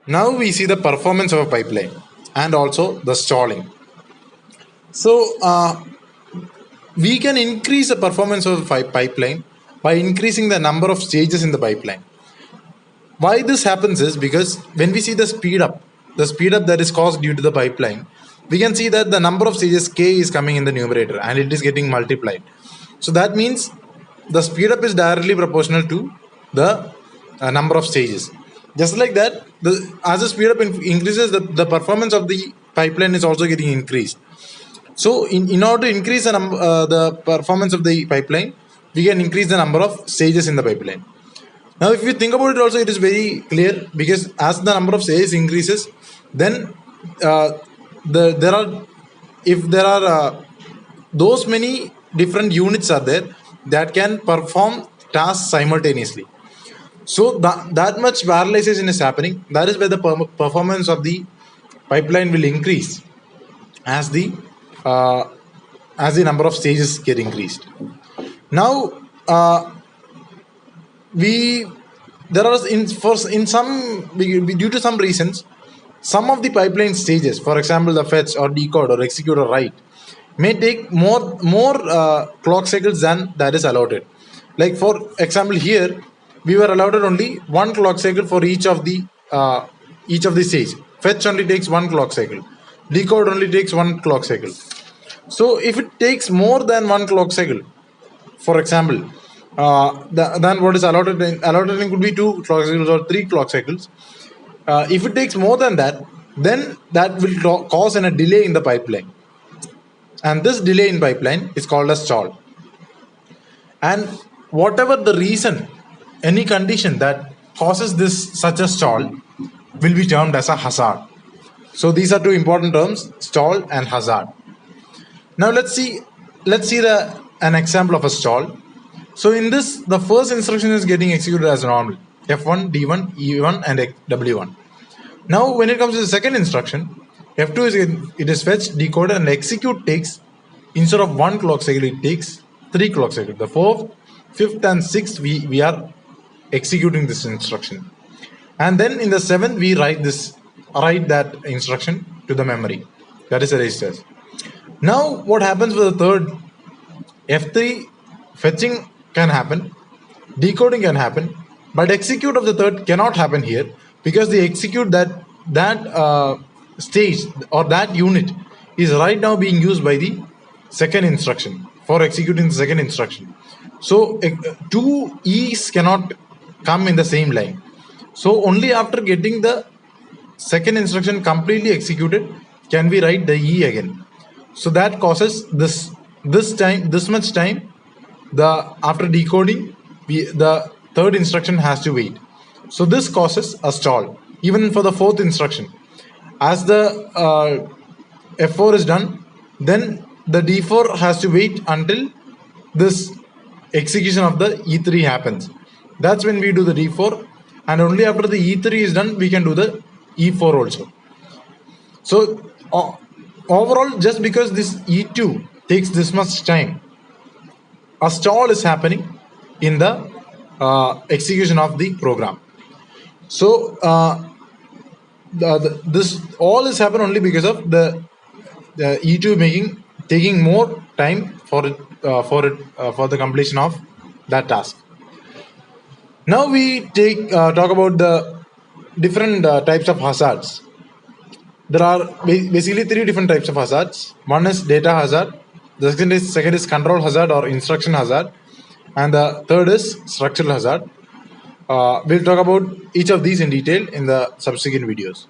Now we see the performance of a pipeline and also the stalling. So we can increase the performance of a pipeline by increasing the number of stages in the pipeline. Why this happens is because when we see the speed up that is caused due to the pipeline, we can see that the number of stages k is coming in the numerator and it is getting multiplied. So that means the speed up is directly proportional to the number of stages. Just like that, as the speed up increases, the performance of the pipeline is also getting increased. So in order to increase the performance of the pipeline, we can increase the number of stages in the pipeline. Now, if you think about it, also it is very clear because as the number of stages increases, then there are those many different units are there that can perform tasks simultaneously. So that much parallelization is happening. That is where the performance of the pipeline will increase as the number of stages get increased. Now. There are due to some reasons, some of the pipeline stages, for example the fetch or decode or execute or write, may take more clock cycles than that is allotted. Like for example, here we were allotted only one clock cycle for each of the stage. Fetch only takes one clock cycle, decode only takes one clock cycle. So if it takes more than one clock cycle, for example, then what is allotted could be 2 clock cycles or 3 clock cycles. If it takes more than that, then that will cause a delay in the pipeline, and this delay in pipeline is called a stall. And whatever the reason, any condition that causes this such a stall will be termed as a hazard. So these are two important terms, stall and hazard. Now let's see an example of a stall. So in this, the first instruction is getting executed as normal, F1, D1, E1 and W1. Now when it comes to the second instruction, F2 is fetched, decoded and execute takes, instead of 1 clock cycle, it takes 3 clock cycles. The 4th, 5th and 6th we are executing this instruction. And then in the 7th we write that instruction to the memory, that is the registers. Now what happens with the third? F3 fetching can happen, decoding can happen, but execute of the third cannot happen here because the execute that stage or that unit is right now being used by the second instruction for executing the second instruction. So two E's cannot come in the same line. So only after getting the second instruction completely executed can we write the E again. So that causes this much time. After decoding, the third instruction has to wait. So this causes a stall even for the fourth instruction. As the F4 is done, then the D4 has to wait until this execution of the E3 happens. That's when we do the D4, and only after the E3 is done we can do the E4 also. So overall, just because this E2 takes this much time, a stall is happening in the execution of the program. So this all is happen only because of the E2 taking more time for the completion of that task. Now we talk about the different types of hazards. There are basically 3 different types of hazards. One is data hazard, the second is control hazard or instruction hazard, and the third is structural hazard. We'll talk about each of these in detail in the subsequent videos.